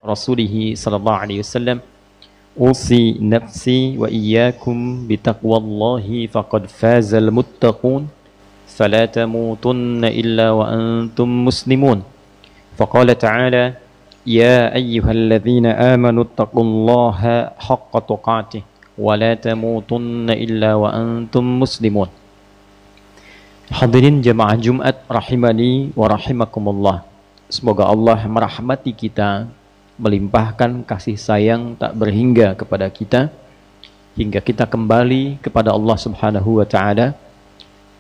Rasulih sallallahu alaihi wasallam usi nafsi wa iyyakum bitaqwallahi faqad fazal muttaqun fala tamutunna illa wa antum muslimun faqala ta'ala ya ayyuhalladzina amanu taqullaha haqqa tuqatih wa la tamutunna illa wa antum muslimun. Hadirin jamaah Jumat rahimani wa rahimakumullah. Semoga Allah merahmati kita, melimpahkan kasih sayang tak berhingga kepada kita hingga kita kembali kepada Allah Subhanahu wa taala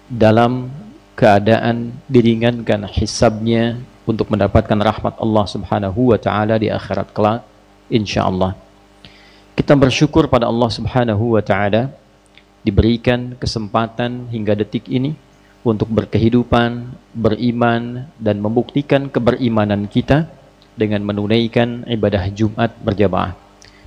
dalam keadaan diringankan hisabnya untuk mendapatkan rahmat Allah Subhanahu wa taala di akhirat kelak insyaallah. Kita bersyukur pada Allah Subhanahu wa taala diberikan kesempatan hingga detik ini untuk berkehidupan, beriman dan membuktikan keberimanan kita dengan menunaikan ibadah Jumat berjamaah.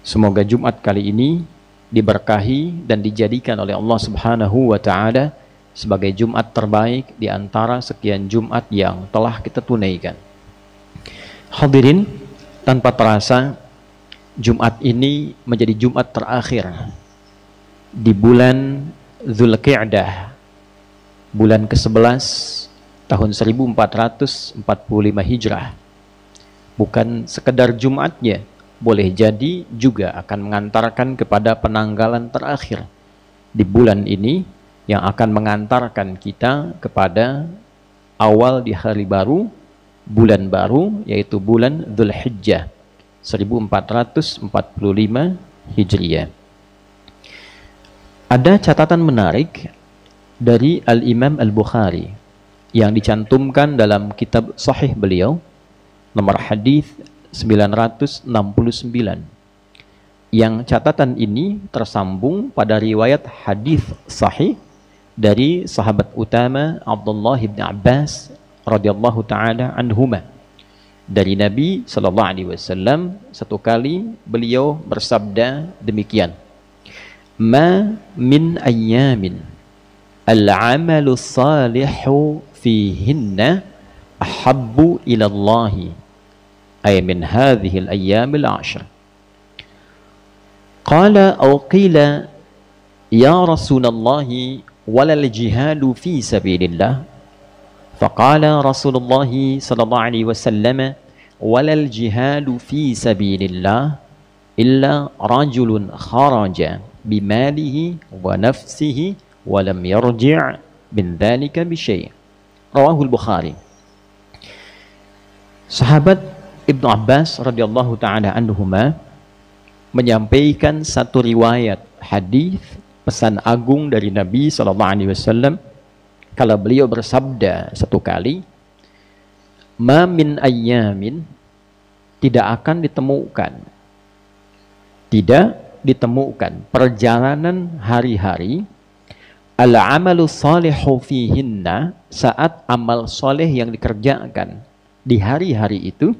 Semoga Jumat kali ini diberkahi dan dijadikan oleh Allah Subhanahu wa taala sebagai Jumat terbaik di antara sekian Jumat yang telah kita tunaikan. Hadirin, tanpa terasa Jumat ini menjadi Jumat terakhir di bulan Dzulqa'dah, bulan ke-11 tahun 1445 Hijrah. Bukan sekedar Jumatnya, boleh jadi juga akan mengantarkan kepada penanggalan terakhir di bulan ini yang akan mengantarkan kita kepada awal di hari baru, bulan baru, yaitu bulan Dzulhijjah 1445 Hijriah. Ada catatan menarik dari Al-Imam Al-Bukhari yang dicantumkan dalam kitab sahih beliau, nomor hadis 969, yang catatan ini tersambung pada riwayat hadis sahih dari sahabat utama Abdullah bin Abbas radhiyallahu taala anhuma. Dari Nabi sallallahu alaihi wasallam satu kali beliau bersabda demikian, "Ma min ayyamin al-'amalu salihu fihinna ahabbu ila Allahi ay min hadhihi al-ayyam al-'ashr." Qala aw qila ya Rasulullah wala al-jihadu fi sabilillah. Faqala Rasulullah sallallahu alaihi wasallam wala al-jihadu fi sabilillah illa rajulun kharaja bimalihi wa nafsihi wa lam yarji' min dhalika bi syai'. Rawahul Bukhari. Sahabat Ibnu Abbas radhiyallahu taala anhuma menyampaikan satu riwayat hadis pesan agung dari Nabi sallallahu alaihi wasallam kala beliau bersabda satu kali, "Ma min ayyamin," tidak akan ditemukan perjalanan hari-hari, al-amalu salihu fihinna, saat amal soleh yang dikerjakan di hari-hari itu,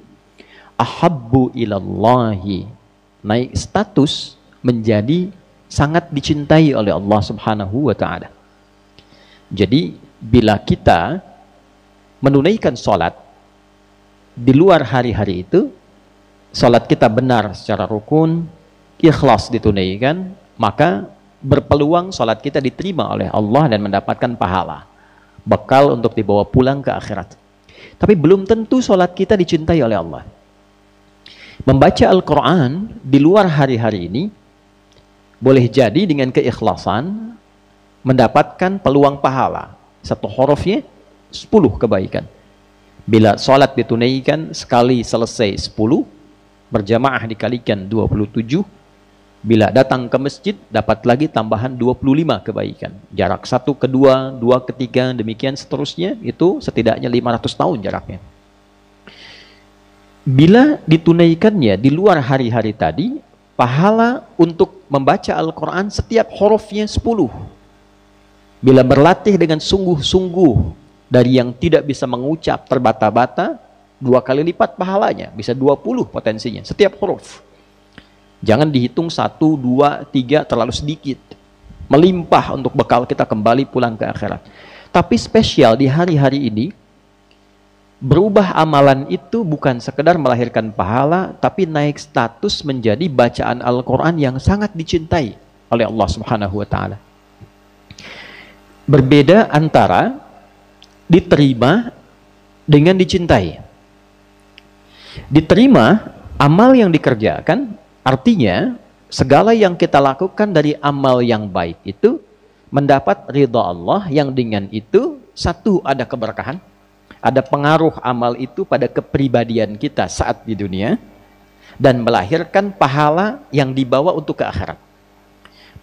ahabbu ilallahi, naik status menjadi sangat dicintai oleh Allah Subhanahu wa taala. Jadi bila kita menunaikan sholat di luar hari-hari itu, sholat kita benar secara rukun, ikhlas ditunaikan, maka berpeluang sholat kita diterima oleh Allah dan mendapatkan pahala, bekal untuk dibawa pulang ke akhirat. Tapi belum tentu sholat kita dicintai oleh Allah. Membaca Al-Quran di luar hari-hari ini boleh jadi dengan keikhlasan mendapatkan peluang pahala. Satu hurufnya 10 kebaikan. Bila sholat ditunaikan sekali selesai 10, berjamaah dikalikan 27, bila datang ke masjid dapat lagi tambahan 25 kebaikan. Jarak 1 ke 2, 2 ke 3, demikian seterusnya, itu setidaknya 500 tahun jaraknya. Bila ditunaikannya di luar hari-hari tadi, pahala untuk membaca Al-Quran setiap hurufnya 10. Bila berlatih dengan sungguh-sungguh dari yang tidak bisa mengucap terbata-bata, 2 kali lipat pahalanya, bisa 20 potensinya setiap huruf. Jangan dihitung 1, 2, 3 terlalu sedikit, melimpah untuk bekal kita kembali pulang ke akhirat. Tapi spesial di hari-hari ini, Berubah amalan itu bukan sekedar melahirkan pahala, tapi naik status menjadi bacaan Al-Quran yang sangat dicintai oleh Allah Subhanahu wa Ta'ala. Berbeda antara diterima dengan dicintai. Diterima, amal yang dikerjakan, artinya segala yang kita lakukan dari amal yang baik itu mendapat ridha Allah, yang dengan itu satu, ada keberkahan, ada pengaruh amal itu pada kepribadian kita saat di dunia, dan melahirkan pahala yang dibawa untuk ke akhirat.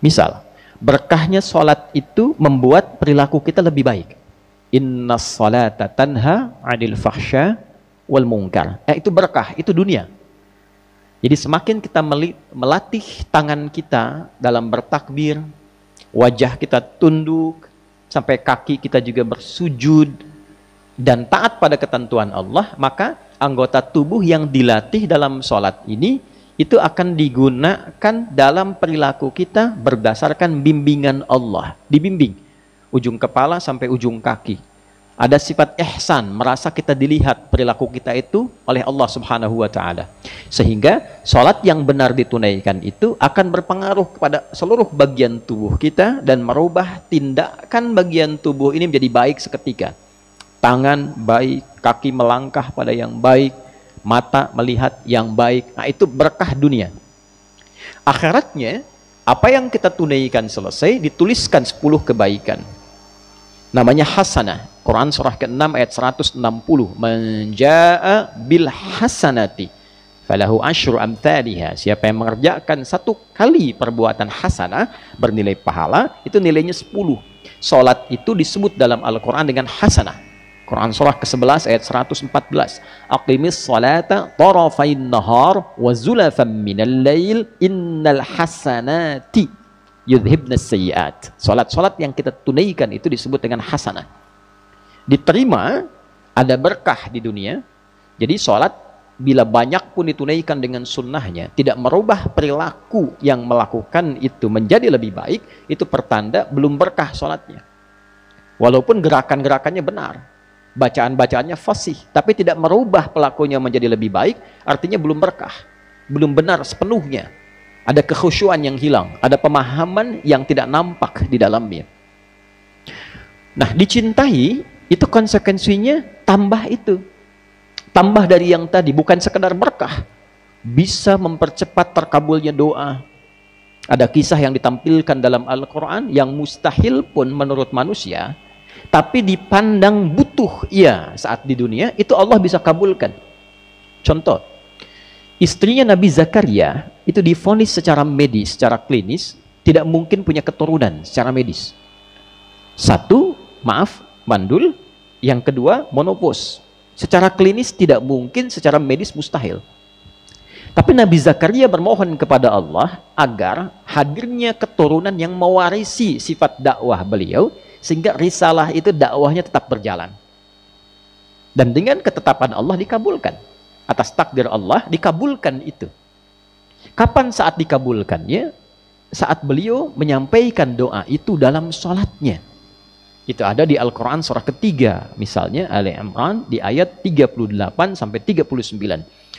Misal, berkahnya sholat itu membuat perilaku kita lebih baik. Inna sholata tanha 'anil fahsya wal munkar. Itu berkah, itu dunia. Jadi semakin kita melatih tangan kita dalam bertakbir, wajah kita tunduk, sampai kaki kita juga bersujud, dan taat pada ketentuan Allah, maka anggota tubuh yang dilatih dalam sholat ini itu akan digunakan dalam perilaku kita berdasarkan bimbingan Allah. Dibimbing ujung kepala sampai ujung kaki. Ada sifat ihsan, merasa kita dilihat perilaku kita itu oleh Allah Subhanahu wa Ta'ala. Sehingga sholat yang benar ditunaikan itu akan berpengaruh kepada seluruh bagian tubuh kita dan merubah tindakan bagian tubuh ini menjadi baik seketika. Tangan baik, kaki melangkah pada yang baik, mata melihat yang baik. Nah, itu berkah dunia. Akhiratnya, apa yang kita tunaikan selesai, dituliskan 10 kebaikan. Namanya hasanah. Quran surah ke-6 ayat 160. Man jaa bil hasanati falahu asyru amthaliha. Siapa yang mengerjakan satu kali perbuatan hasanah bernilai pahala, itu nilainya 10. Salat itu disebut dalam Al-Quran dengan hasanah. Quran surah ke-11 ayat 114. Aqimis salata tarafain nahar wa zulafan minal lail innal hasanati yudhibnas sayyiat. Salat-salat yang kita tunaikan itu disebut dengan hasanah. Diterima, ada berkah di dunia. Jadi salat bila banyak pun ditunaikan dengan sunnahnya, tidak merubah perilaku yang melakukan itu menjadi lebih baik, itu pertanda belum berkah salatnya. Walaupun gerakan-gerakannya benar, bacaan-bacaannya fasih, tapi tidak merubah pelakunya menjadi lebih baik, artinya belum berkah, belum benar sepenuhnya. Ada kekhusyuan yang hilang, ada pemahaman yang tidak nampak di dalamnya. Nah, dicintai itu konsekuensinya tambah itu. Tambah dari yang tadi, bukan sekedar berkah, bisa mempercepat terkabulnya doa. Ada kisah yang ditampilkan dalam Al-Quran yang mustahil pun menurut manusia, tapi dipandang butuh saat di dunia, itu Allah bisa kabulkan. Contoh, istrinya Nabi Zakaria itu divonis secara medis, secara klinis, tidak mungkin punya keturunan secara medis. Satu, mandul. Yang kedua, monopos. Secara klinis tidak mungkin, secara medis mustahil. Tapi Nabi Zakaria bermohon kepada Allah agar hadirnya keturunan yang mewarisi sifat dakwah beliau, sehingga risalah itu dakwahnya tetap berjalan. Dan dengan ketetapan Allah dikabulkan. Atas takdir Allah dikabulkan itu. Kapan saat dikabulkannya? Saat beliau menyampaikan doa itu dalam sholatnya. Itu ada di Al-Quran surah ketiga, misalnya Ali Imran di ayat 38 sampai 39.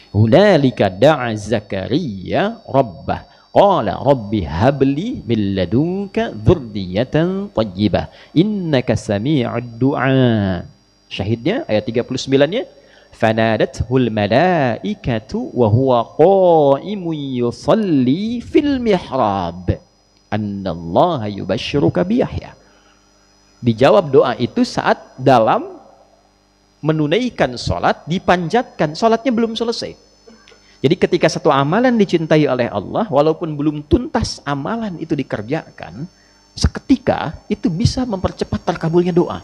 Hunalika da'a Zakaria rabbah qala rabbi habli min ladunka dzurriyyatan thayyibah innaka sami'ud du'a. Syahidnya ayat 39-nya, fanadathul malaikatu wa huwa qa'imun yusalli fil mihrab annallaha yubashshiruka bi Yahya. Dijawab doa itu saat dalam menunaikan sholat, dipanjatkan, sholatnya belum selesai. Jadi ketika satu amalan dicintai oleh Allah, walaupun belum tuntas amalan itu dikerjakan, seketika itu bisa mempercepat terkabulnya doa.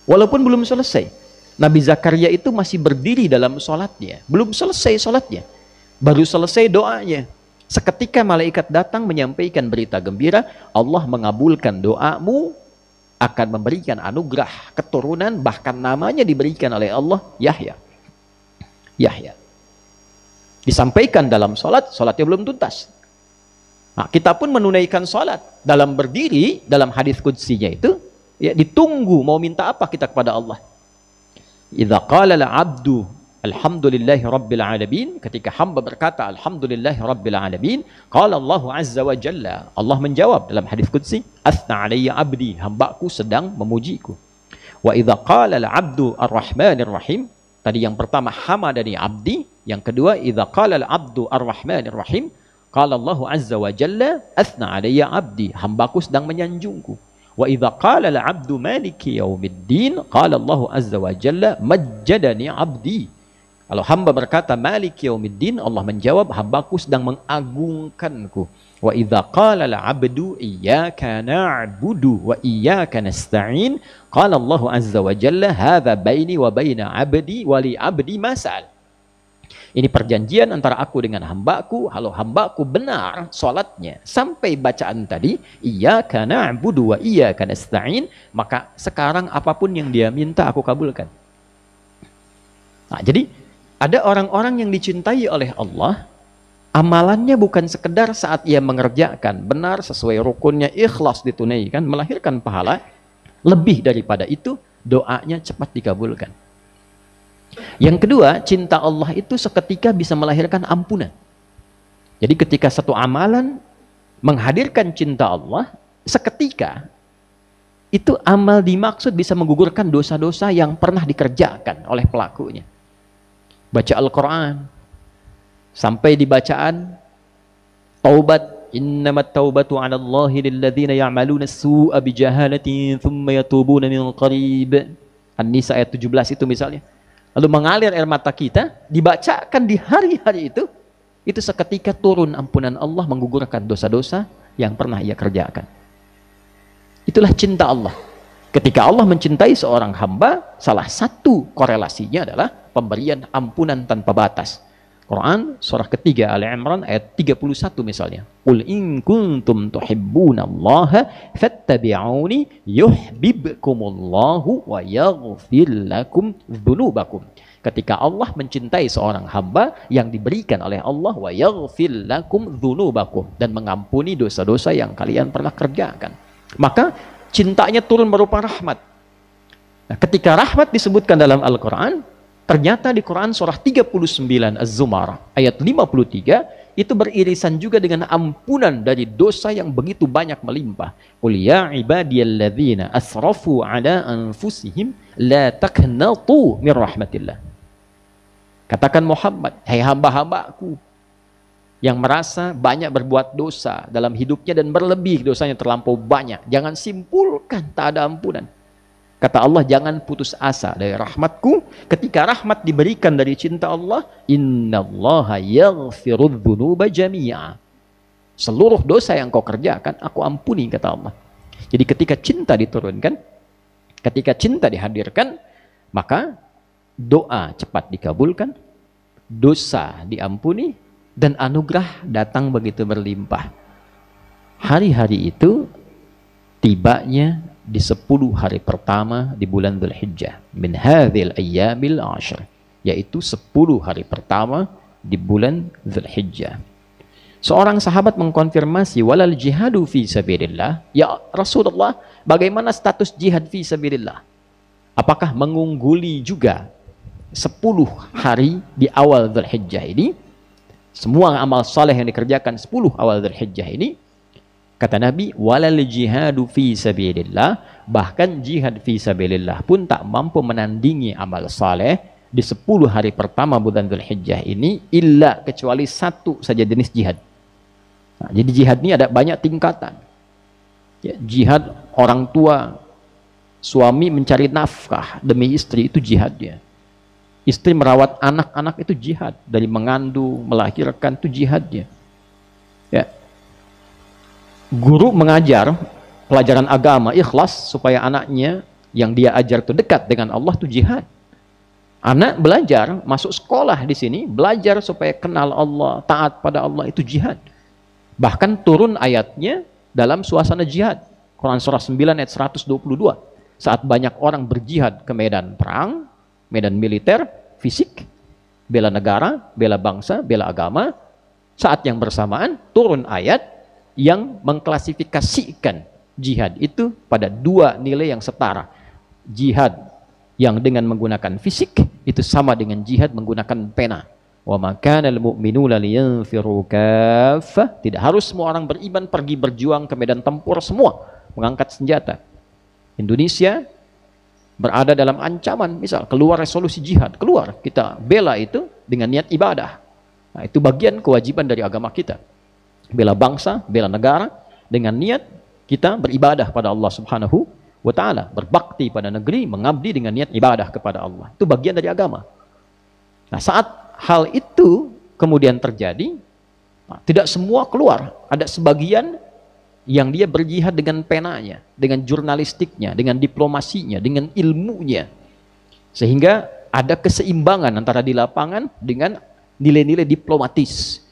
Walaupun belum selesai. Nabi Zakaria itu masih berdiri dalam sholatnya, belum selesai sholatnya, baru selesai doanya. Seketika malaikat datang menyampaikan berita gembira, Allah mengabulkan doamu, akan memberikan anugerah keturunan, bahkan namanya diberikan oleh Allah Yahya. Yahya disampaikan dalam sholat, sholatnya belum tuntas. Nah, kita pun menunaikan sholat dalam berdiri, dalam hadis qudsinya itu ditunggu mau minta apa kita kepada Allah. Idza qala al-'abdu alhamdulillahi rabbil alamin, ketika hamba berkata alhamdulillahi rabbil alamin, qala Allah azza wa jalla, Allah menjawab dalam hadis qudsi, athna alayya abdi, hambaku sedang memujiku. Wa idza qala al-'abdu ar-rahmanir rahim, tadi yang pertama hamadani abdi, yang kedua idza qala al-'abdu ar-rahmanir rahim, qala Allah azza wa jalla athna alayya abdi, hambaku sedang menyanjungku. Wa idza qala al-'abdu maliki yaumiddin, qala Allah azza wa jalla majjadani abdi. Kalau hamba berkata maliki yaumiddin, Allah menjawab hambaku sedang mengagungkanku. Wa idza qala al-'abdu iyyaka na'budu wa iyyaka nasta'in, qala Allah azza wa jalla hadza baini wa baina 'abdi wa li 'abdi ma sa'al. Ini perjanjian antara aku dengan hambaku. Kalau hambaku benar sholatnya sampai bacaan tadi iyyaka na'budu wa iyyaka nasta'in, maka sekarang apapun yang dia minta aku kabulkan. Nah, jadi ada orang-orang yang dicintai oleh Allah, amalannya bukan sekedar saat ia mengerjakan benar sesuai rukunnya, ikhlas ditunaikan, melahirkan pahala. Lebih daripada itu, doanya cepat dikabulkan. Yang kedua, cinta Allah itu seketika bisa melahirkan ampunan. Jadi ketika satu amalan menghadirkan cinta Allah, seketika itu amal dimaksud bisa menggugurkan dosa-dosa yang pernah dikerjakan oleh pelakunya. Baca Al-Quran, sampai di bacaan taubat, innamat taubatu 'ala Allahi lilladzina ya'maluna as-su'a bijahalatin thumma yatubuna min qarib. An-Nisa ayat 17 itu misalnya. Lalu mengalir air mata kita, dibacakan di hari-hari itu seketika turun ampunan Allah menggugurkan dosa-dosa yang pernah ia kerjakan. Itulah cinta Allah. Ketika Allah mencintai seorang hamba, salah satu korelasinya adalah pemberian ampunan tanpa batas. Quran surah ketiga Ali Imran ayat 31 misalnya. Qul in kuntum tuhibbunallaha fattabi'uni yuhibbukumullahu wa yaghfir lakum dzunubakum. Ketika Allah mencintai seorang hamba yang diberikan oleh Allah wa yaghfir lakum dzunubakum, dan mengampuni dosa-dosa yang kalian pernah kerjakan, maka cintanya turun berupa rahmat. Nah, ketika rahmat disebutkan dalam Al-Qur'an, ternyata di Quran surah 39 Az-Zumar ayat 53 itu beririsan juga dengan ampunan dari dosa yang begitu banyak melimpah. Qul ya ibadiyalladzina asrafu ala anfusihim la taqnatu min rahmatillah. Katakan Muhammad, hai hamba-hambaku yang merasa banyak berbuat dosa dalam hidupnya dan berlebih dosanya terlampau banyak, jangan simpulkan tak ada ampunan. Kata Allah, jangan putus asa dari rahmatku. Ketika rahmat diberikan dari cinta Allah, innallaha yaghfirudz dzunuba jami'a. Seluruh dosa yang kau kerjakan, aku ampuni, kata Allah. Jadi ketika cinta diturunkan, ketika cinta dihadirkan, maka doa cepat dikabulkan, dosa diampuni, dan anugerah datang begitu berlimpah. Hari-hari itu tibanya di 10 hari pertama di bulan Dzulhijjah min hadzal ayyamil 'ashr, yaitu 10 hari pertama di bulan Dzulhijjah. Seorang sahabat mengkonfirmasi, walal jihadu fi sabilillah, ya Rasulullah, bagaimana status jihad fi sabilillah? Apakah mengungguli juga 10 hari di awal Dzulhijjah ini? Semua amal saleh yang dikerjakan 10 awal Dzulhijjah ini, kata Nabi, walal jihadu fi sabilillah, bahkan jihad fi sabilillah pun tak mampu menandingi amal saleh di 10 hari pertama bulan Dzulhijjah ini, illa kecuali satu saja jenis jihad. Nah, jadi jihad ini ada banyak tingkatan. Ya, jihad orang tua, suami mencari nafkah demi istri, itu jihadnya. Istri merawat anak-anak, itu jihad. Dari mengandung, melahirkan, itu jihadnya. Ya. Guru mengajar pelajaran agama ikhlas supaya anaknya yang dia ajar itu dekat dengan Allah, itu jihad. Anak belajar masuk sekolah di sini, belajar supaya kenal Allah, taat pada Allah, itu jihad. Bahkan turun ayatnya dalam suasana jihad. Quran surah 9 ayat 122. Saat banyak orang berjihad ke medan perang, medan militer, fisik, bela negara, bela bangsa, bela agama, saat yang bersamaan turun ayat yang mengklasifikasikan jihad itu pada 2 nilai yang setara. Jihad yang dengan menggunakan fisik itu sama dengan jihad menggunakan pena. Wa ma kana al-mu'minuna liyanfiru kaffah. Tidak harus semua orang beriman pergi berjuang ke medan tempur semua, mengangkat senjata. Indonesia berada dalam ancaman, misal keluar resolusi jihad, keluar, kita bela itu dengan niat ibadah. Nah, itu bagian kewajiban dari agama kita. Bela bangsa, bela negara dengan niat kita beribadah pada Allah Subhanahu wa ta'ala, berbakti pada negeri, mengabdi dengan niat ibadah kepada Allah. Itu bagian dari agama. Nah, saat hal itu kemudian terjadi, tidak semua keluar. Ada sebagian yang dia berjihad dengan penanya, dengan jurnalistiknya, dengan diplomasinya, dengan ilmunya. Sehingga ada keseimbangan antara di lapangan dengan nilai-nilai diplomatis.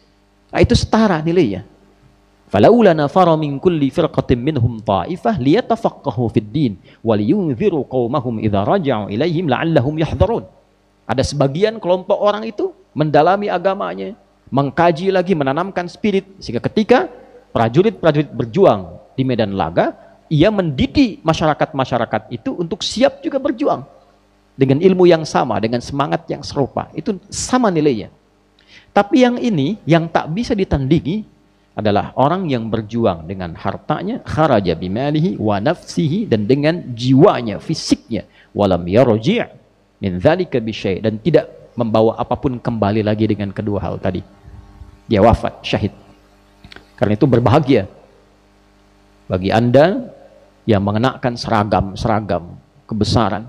Nah, itu setara nilainya. Falaula nafara min kulli firqatin minhum ta'ifah liyatafaqahu fid din wa liyunziru qaumahum idza raja'u ilaihim la'allahum yahdharun. Ada sebagian kelompok orang itu mendalami agamanya, mengkaji lagi, menanamkan spirit, sehingga ketika prajurit-prajurit berjuang di medan laga, ia mendidik masyarakat-masyarakat itu untuk siap juga berjuang dengan ilmu yang sama, dengan semangat yang serupa. Itu sama nilainya. Tapi yang ini yang tak bisa ditandingi adalah orang yang berjuang dengan hartanya, kharaja bimalihi wa nafsihi, dan dengan jiwanya, fisiknya, walam yarji' min dzalika bisyai', dan tidak membawa apapun kembali lagi dengan kedua hal tadi. Dia wafat syahid. Karena itu berbahagia bagi Anda yang mengenakan seragam kebesaran,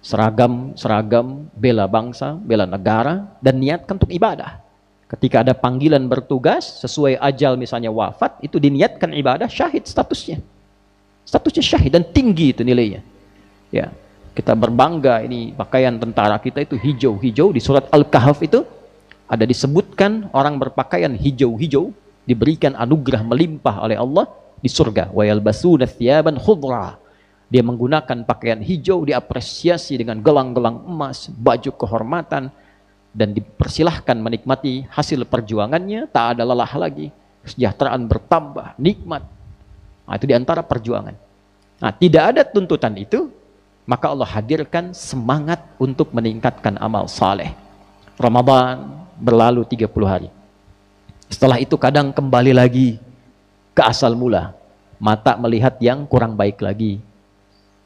seragam bela bangsa, bela negara, dan niatkan untuk ibadah. Ketika ada panggilan bertugas sesuai ajal, misalnya wafat, itu diniatkan ibadah, syahid statusnya. Statusnya syahid dan tinggi itu nilainya. Ya, kita berbangga ini pakaian tentara kita itu hijau-hijau. Di surat Al-Kahf itu ada disebutkan orang berpakaian hijau-hijau diberikan anugerah melimpah oleh Allah di surga. Wa yalbasuna thiyaban khudra. Dia menggunakan pakaian hijau, diapresiasi dengan gelang-gelang emas, baju kehormatan, dan dipersilahkan menikmati hasil perjuangannya, tak ada lelah lagi, kesejahteraan bertambah, nikmat. Nah, itu diantara perjuangan. Nah, tidak ada tuntutan itu, maka Allah hadirkan semangat untuk meningkatkan amal saleh. Ramadan berlalu 30 hari. Setelah itu kadang kembali lagi ke asal mula. Mata melihat yang kurang baik lagi.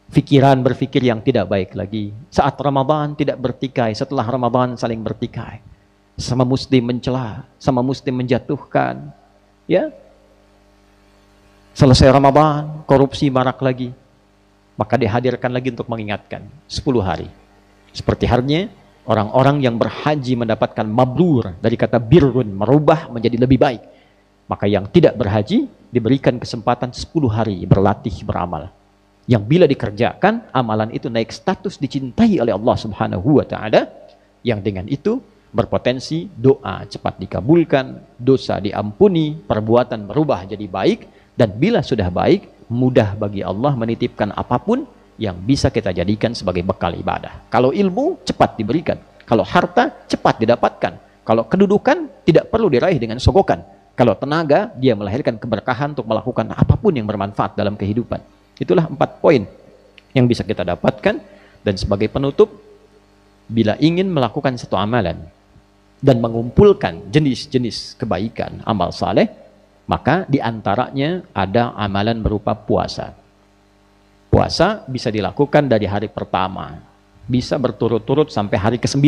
Pikiran berpikir yang tidak baik lagi. Saat Ramadan tidak bertikai, setelah Ramadan saling bertikai. Sama muslim mencela, sama muslim menjatuhkan. Ya. Selesai Ramadan, korupsi marak lagi. Maka dihadirkan lagi untuk mengingatkan 10 hari. Seperti halnya orang-orang yang berhaji mendapatkan mabrur dari kata birrun, merubah menjadi lebih baik. Maka yang tidak berhaji diberikan kesempatan 10 hari berlatih beramal. Yang bila dikerjakan, amalan itu naik status, dicintai oleh Allah Subhanahu wa ta'ala, yang dengan itu berpotensi doa cepat dikabulkan, dosa diampuni, perbuatan berubah jadi baik, dan bila sudah baik, mudah bagi Allah menitipkan apapun yang bisa kita jadikan sebagai bekal ibadah. Kalau ilmu, cepat diberikan. Kalau harta, cepat didapatkan. Kalau kedudukan, tidak perlu diraih dengan sogokan. Kalau tenaga, dia melahirkan keberkahan untuk melakukan apapun yang bermanfaat dalam kehidupan. Itulah 4 poin yang bisa kita dapatkan. Dan sebagai penutup, bila ingin melakukan satu amalan dan mengumpulkan jenis-jenis kebaikan, amal saleh, maka diantaranya ada amalan berupa puasa. Puasa bisa dilakukan dari hari pertama, bisa berturut-turut sampai hari ke-9.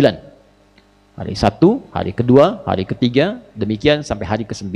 Hari 1, hari kedua, hari ketiga, demikian sampai hari ke-9.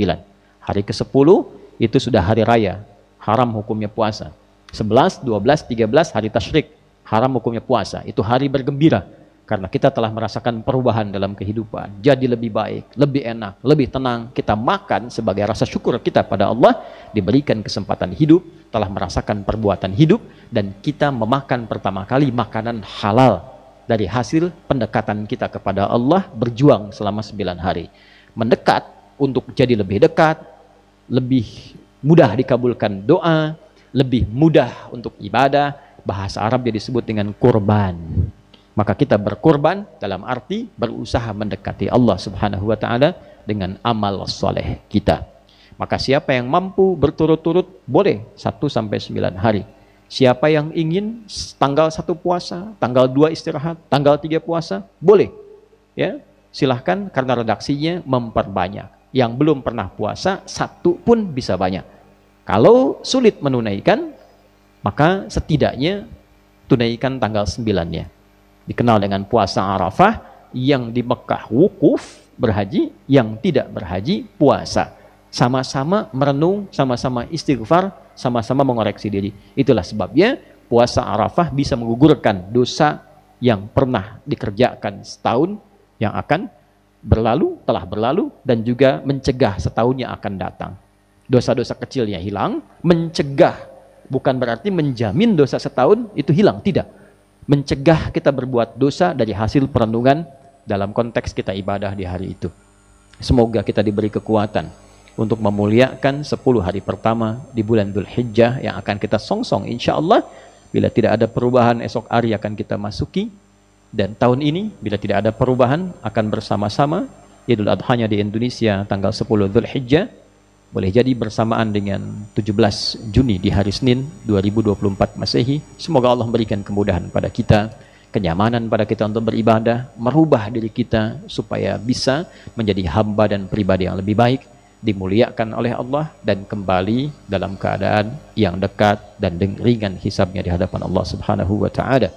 Hari ke-10 itu sudah hari raya, haram hukumnya puasa. 11, 12, 13 hari tasyrik, haram hukumnya puasa. Itu hari bergembira karena kita telah merasakan perubahan dalam kehidupan, jadi lebih baik, lebih enak, lebih tenang. Kita makan sebagai rasa syukur kita pada Allah, diberikan kesempatan hidup, telah merasakan perbuatan hidup, dan kita memakan pertama kali makanan halal dari hasil pendekatan kita kepada Allah, berjuang selama 9 hari. Mendekat untuk jadi lebih dekat, lebih mudah dikabulkan doa, lebih mudah untuk ibadah. Bahasa Arabnya disebut dengan kurban. Maka kita berkurban dalam arti berusaha mendekati Allah Subhanahu wa ta'ala dengan amal soleh kita. Maka siapa yang mampu berturut-turut boleh 1 sampai 9 hari. Siapa yang ingin tanggal 1 puasa, tanggal 2 istirahat, tanggal 3 puasa, boleh. Ya, silahkan karena redaksinya memperbanyak. Yang belum pernah puasa, 1 pun bisa banyak. Kalau sulit menunaikan, maka setidaknya tunaikan tanggal 9-nya. Dikenal dengan puasa Arafah, yang di Mekah wukuf berhaji, yang tidak berhaji puasa. Sama-sama merenung, sama-sama istighfar, sama-sama mengoreksi diri. Itulah sebabnya puasa Arafah bisa menggugurkan dosa yang pernah dikerjakan setahun yang akan berlalu, telah berlalu, dan juga mencegah setahun yang akan datang. Dosa-dosa kecilnya hilang, mencegah, bukan berarti menjamin dosa setahun itu hilang, tidak. Mencegah kita berbuat dosa dari hasil perenungan dalam konteks kita ibadah di hari itu. Semoga kita diberi kekuatan untuk memuliakan 10 hari pertama di bulan Dzulhijjah yang akan kita songsong insya Allah. Bila tidak ada perubahan, esok hari akan kita masuki. Dan tahun ini bila tidak ada perubahan, akan bersama-sama Idul Adhanya di Indonesia tanggal 10 Dzulhijjah. Boleh jadi bersamaan dengan 17 Juni di hari Senin 2024 Masehi. Semoga Allah memberikan kemudahan pada kita, kenyamanan pada kita untuk beribadah, merubah diri kita supaya bisa menjadi hamba dan pribadi yang lebih baik, dimuliakan oleh Allah, dan kembali dalam keadaan yang dekat dan ringan hisabnya di hadapan Allah Subhanahu wa taala.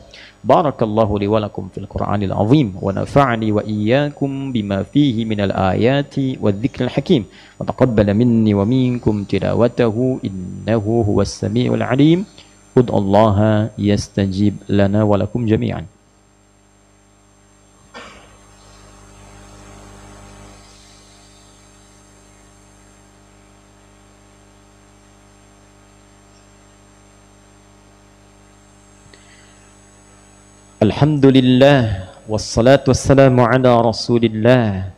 Barakallahu li wa lakum fil Qur'anil azim wa nafa'ani wa iyyakum bima fihi minal ayati wadh-dhikril hakim wa taqabbala minni wa minkum tilawatahu innahu huwas samiul alim. Ud'ullaha yastajib lana wa lakum jami'an. Alhamdulillah wassalatu wassalamu ala rasulillah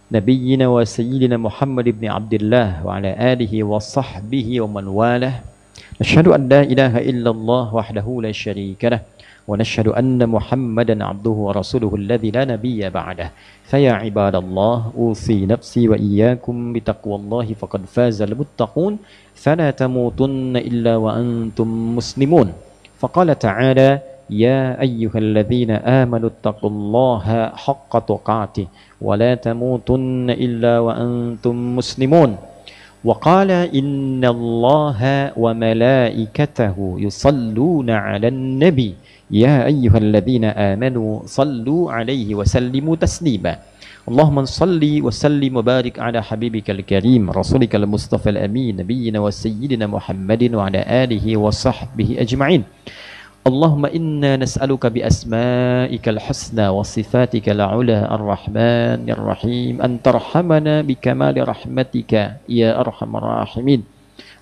nabiyyina wa sayyidina Muhammad ibn Abdullah wa ala alihi wa sahbihi wa man walah. Nashhadu an la ilaha illallah wahdahu la syarika lah wa nashhadu anna Muhammadan abduhu wa rasuluhu alladhi la nabiyya ba'dah. Faya ibadallah usi nafsi wa iyyakum bitaqwallahi faqad fazal muttaqun fala tamutunna illa wa antum muslimun. Faqala ta'ala يا أيها الذين آمنوا اتقوا الله حق تقاته ولا تموتن إلا وأنتم مسلمون. وقال إن الله وملائكته يصلون على النبي يا أيها الذين آمنوا صلوا عليه وسلموا تسليما. اللهم صل وسلم وبارك على حبيبك الكريم رسولك المصطفى الأمين نبينا وسيدنا محمد وعلى آله وصحبه أجمعين. اللهم إنا نسألك بأسمائك الحسنى وصفاتك العلى الرحمن الرحيم أن ترحمنا بكمال رحمتك يا أرحم الراحمين.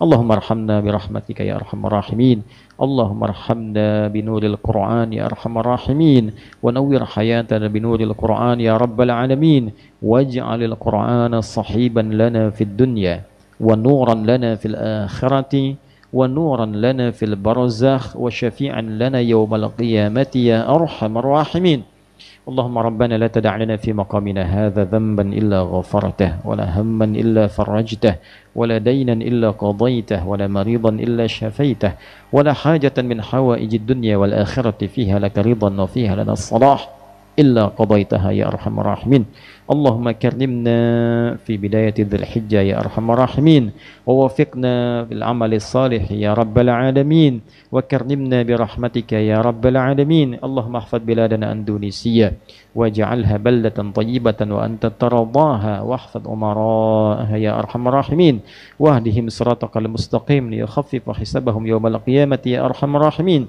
اللهم ارحمنا برحمتك يا أرحم الراحمين. اللهم ارحمنا بنور القرآن يا أرحم الراحمين ونور حياتنا بنور القرآن يا رب العالمين. واجعل القرآن صحيبا لنا في الدنيا ونورا لنا في الآخرة ونورا لنا في البرزخ وشفيعا لنا يوم القيامة يا أرحم الراحمين. اللهم ربنا لا تدع لنا في مقامنا هذا ذنبا إلا غفرته ولا هما إلا فرجته ولا دينا إلا قضيته ولا مريضا إلا شفيته ولا حاجة من حوائج الدنيا والآخرة فيها لك رضا وفيها لنا الصلاح إلا قضيتها يا أرحم الراحمين. اللهم كرمنا في بداية ذي الحجة يا أرحم الراحمين ووفقنا بالعمل الصالح يا رب العالمين وكرمنا برحمتك يا رب العالمين. اللهم احفظ بلادنا أندونيسيا واجعلها بلدة طيبة وأنت ترضاها واحفظ أمراءها يا أرحم الراحمين واهدهم صراطك المستقيم ليخفف حسابهم يوم القيامة يا أرحم الراحمين.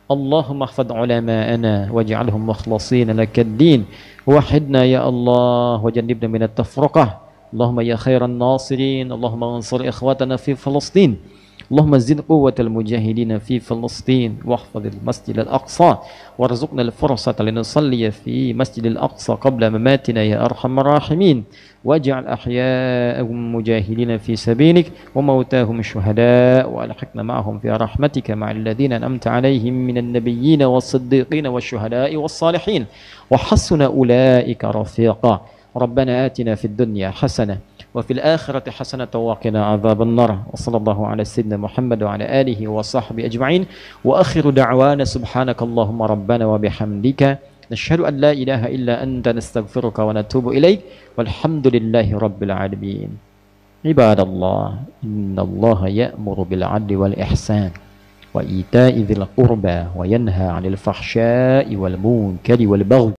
اللهم احفظ علماءنا واجعلهم مخلصين لك الدين وحدنا يا الله وجنبنا من التفرقة. اللهم يا خير الناصرين اللهم انصر إخواتنا في فلسطين. اللهم زد قوة المجاهدين في فلسطين واحفظ المسجد الأقصى وارزقنا الفرصة لنصلي في مسجد الأقصى قبل مماتنا يا أرحم الراحمين. واجعل أحياءهم مجاهدين في سبيلك وموتاهم شهداء وألحقنا معهم في رحمتك مع الذين أنعمت عليهم من النبيين والصديقين والشهداء والصالحين وحسن أولئك رفيقا. ربنا آتنا في الدنيا حسنة وفي الآخرة حسنة وقنا عذاب النار. وصلى الله على سيدنا محمد وعلى آله وصحبه أجمعين. وآخر دعوانا سبحانك اللهم ربنا وبحمدك نشهد أن لا إله إلا أنت نستغفرك ونتوب إليك والحمد لله رب العالمين. عباد الله إن الله يأمر بالعدل والإحسان وإيتاء ذي القربى وينهى عن الفحشاء والمنكر والبغي